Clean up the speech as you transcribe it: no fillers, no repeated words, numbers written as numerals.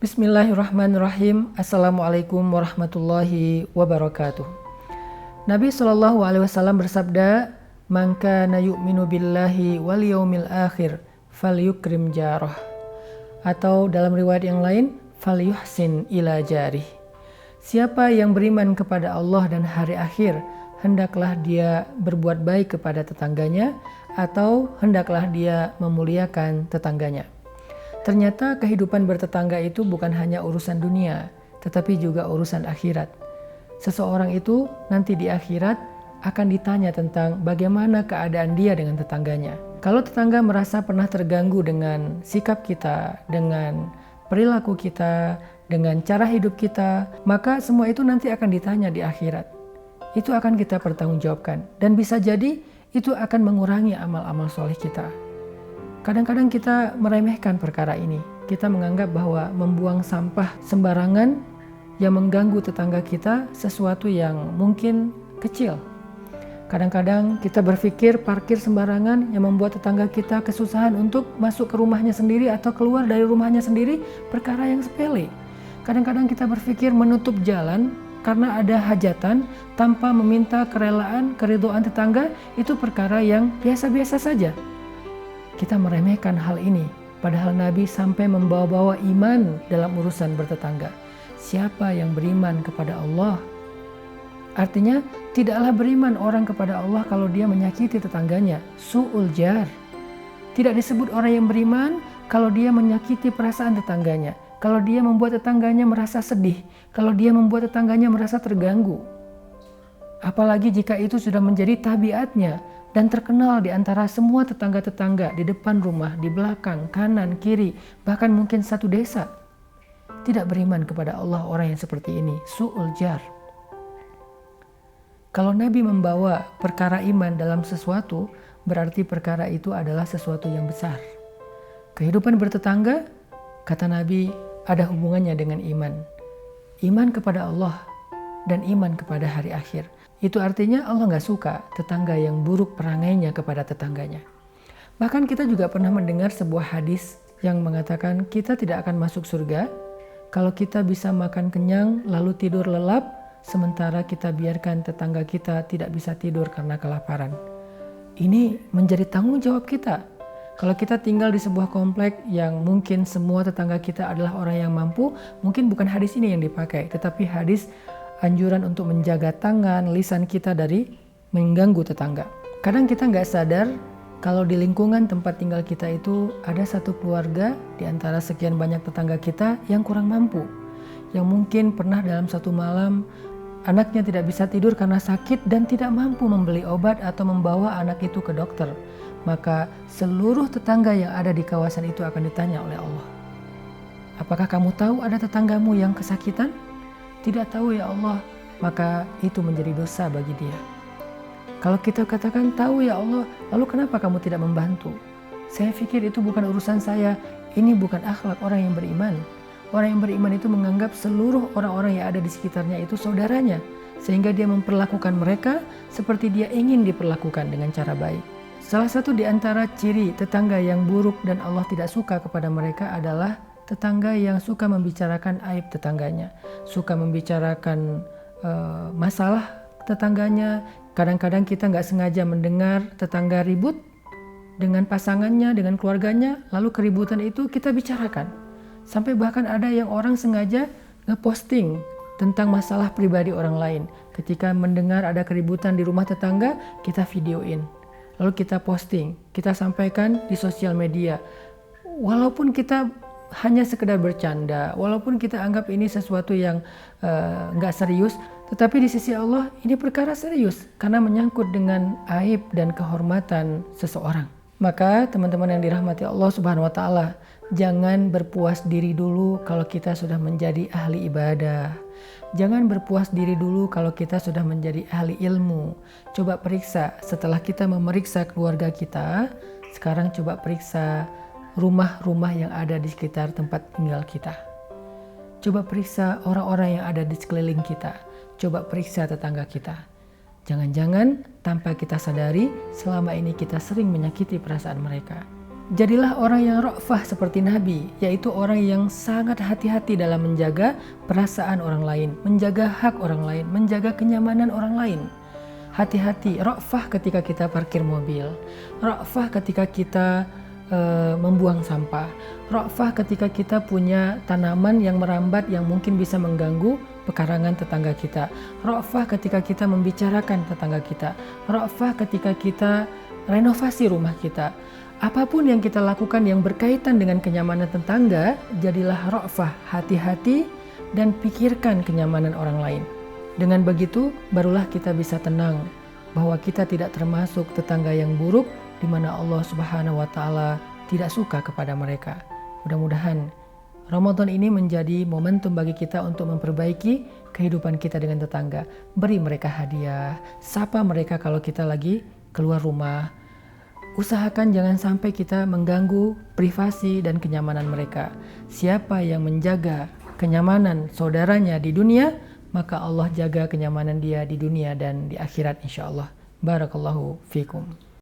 Bismillahirrahmanirrahim. Assalamualaikum warahmatullahi wabarakatuh. Nabi SAW bersabda, "Man kana yu'minu billahi wal yaumil akhir falyukrim jarah." Atau dalam riwayat yang lain, falyuhsin ila jarih. Siapa yang beriman kepada Allah dan hari akhir, hendaklah dia berbuat baik kepada tetangganya, atau hendaklah dia memuliakan tetangganya. Ternyata kehidupan bertetangga itu bukan hanya urusan dunia, tetapi juga urusan akhirat. Seseorang itu nanti di akhirat akan ditanya tentang bagaimana keadaan dia dengan tetangganya. Kalau tetangga merasa pernah terganggu dengan sikap kita, dengan perilaku kita, dengan cara hidup kita, maka semua itu nanti akan ditanya di akhirat. Itu akan kita pertanggungjawabkan, dan bisa jadi itu akan mengurangi amal-amal soleh kita. Kadang-kadang kita meremehkan perkara ini. Kita menganggap bahwa membuang sampah sembarangan yang mengganggu tetangga kita sesuatu yang mungkin kecil. Kadang-kadang kita berpikir parkir sembarangan yang membuat tetangga kita kesusahan untuk masuk ke rumahnya sendiri atau keluar dari rumahnya sendiri perkara yang sepele. Kadang-kadang kita berpikir menutup jalan karena ada hajatan tanpa meminta kerelaan, keridhaan tetangga itu perkara yang biasa-biasa saja. Kita meremehkan hal ini, padahal Nabi sampai membawa-bawa iman dalam urusan bertetangga. Siapa yang beriman kepada Allah? Artinya, tidaklah beriman orang kepada Allah kalau dia menyakiti tetangganya. Su'ul jar. Tidak disebut orang yang beriman kalau dia menyakiti perasaan tetangganya, kalau dia membuat tetangganya merasa sedih, kalau dia membuat tetangganya merasa terganggu. Apalagi jika itu sudah menjadi tabiatnya dan terkenal di antara semua tetangga-tetangga di depan rumah, di belakang, kanan, kiri, bahkan mungkin satu desa. Tidak beriman kepada Allah orang yang seperti ini, su'ul jar. Kalau Nabi membawa perkara iman dalam sesuatu, berarti perkara itu adalah sesuatu yang besar. Kehidupan bertetangga, kata Nabi, ada hubungannya dengan iman. Iman kepada Allah dan iman kepada hari akhir. Itu artinya Allah gak suka tetangga yang buruk perangainya kepada tetangganya. Bahkan kita juga pernah mendengar sebuah hadis yang mengatakan kita tidak akan masuk surga kalau kita bisa makan kenyang lalu tidur lelap, sementara kita biarkan tetangga kita tidak bisa tidur karena kelaparan. Ini menjadi tanggung jawab kita. Kalau kita tinggal di sebuah komplek yang mungkin semua tetangga kita adalah orang yang mampu, mungkin bukan hadis ini yang dipakai, tetapi hadis anjuran untuk menjaga tangan, lisan kita dari mengganggu tetangga. Kadang kita nggak sadar kalau di lingkungan tempat tinggal kita itu ada satu keluarga di antara sekian banyak tetangga kita yang kurang mampu. Yang mungkin pernah dalam satu malam anaknya tidak bisa tidur karena sakit dan tidak mampu membeli obat atau membawa anak itu ke dokter. Maka seluruh tetangga yang ada di kawasan itu akan ditanya oleh Allah. Apakah kamu tahu ada tetanggamu yang kesakitan? Tidak tahu ya Allah, maka itu menjadi dosa bagi dia. Kalau kita katakan tahu ya Allah, lalu kenapa kamu tidak membantu? Saya pikir itu bukan urusan saya, ini bukan akhlak orang yang beriman. Orang yang beriman itu menganggap seluruh orang-orang yang ada di sekitarnya itu saudaranya, sehingga dia memperlakukan mereka seperti dia ingin diperlakukan dengan cara baik. Salah satu di antara ciri tetangga yang buruk dan Allah tidak suka kepada mereka adalah tetangga yang suka membicarakan aib tetangganya, suka membicarakan masalah tetangganya. Kadang-kadang kita nggak sengaja mendengar tetangga ribut dengan pasangannya, dengan keluarganya, lalu keributan itu kita bicarakan. Sampai bahkan ada yang orang sengaja ngeposting tentang masalah pribadi orang lain. Ketika mendengar ada keributan di rumah tetangga, kita videoin. Lalu kita posting, kita sampaikan di sosial media. Walaupun kita hanya sekedar bercanda, walaupun kita anggap ini sesuatu yang nggak serius, tetapi di sisi Allah ini perkara serius karena menyangkut dengan aib dan kehormatan seseorang. Maka teman-teman yang dirahmati Allah Subhanahu wa Ta'ala, jangan berpuas diri dulu kalau kita sudah menjadi ahli ibadah. Jangan berpuas diri dulu kalau kita sudah menjadi ahli ilmu. Coba periksa setelah kita memeriksa keluarga kita, sekarang coba periksa rumah-rumah yang ada di sekitar tempat tinggal kita. Coba periksa orang-orang yang ada di sekeliling kita. Coba periksa tetangga kita. Jangan-jangan tanpa kita sadari selama ini kita sering menyakiti perasaan mereka. Jadilah orang yang ra'fah seperti Nabi, yaitu orang yang sangat hati-hati dalam menjaga perasaan orang lain, menjaga hak orang lain, menjaga kenyamanan orang lain. Hati-hati, ra'fah ketika kita parkir mobil, ra'fah ketika kita membuang sampah, ra'fah ketika kita punya tanaman yang merambat yang mungkin bisa mengganggu pekarangan tetangga kita, ra'fah ketika kita membicarakan tetangga kita, ra'fah ketika kita renovasi rumah kita. Apapun yang kita lakukan yang berkaitan dengan kenyamanan tetangga, jadilah ra'fah, hati-hati dan pikirkan kenyamanan orang lain. Dengan begitu, barulah kita bisa tenang bahwa kita tidak termasuk tetangga yang buruk di mana Allah Subhanahu wa Ta'ala tidak suka kepada mereka. Mudah-mudahan Ramadan ini menjadi momentum bagi kita untuk memperbaiki kehidupan kita dengan tetangga. Beri mereka hadiah, sapa mereka kalau kita lagi keluar rumah. Usahakan jangan sampai kita mengganggu privasi dan kenyamanan mereka. Siapa yang menjaga kenyamanan saudaranya di dunia, maka Allah jaga kenyamanan dia di dunia dan di akhirat insya Allah. Barakallahu fikum.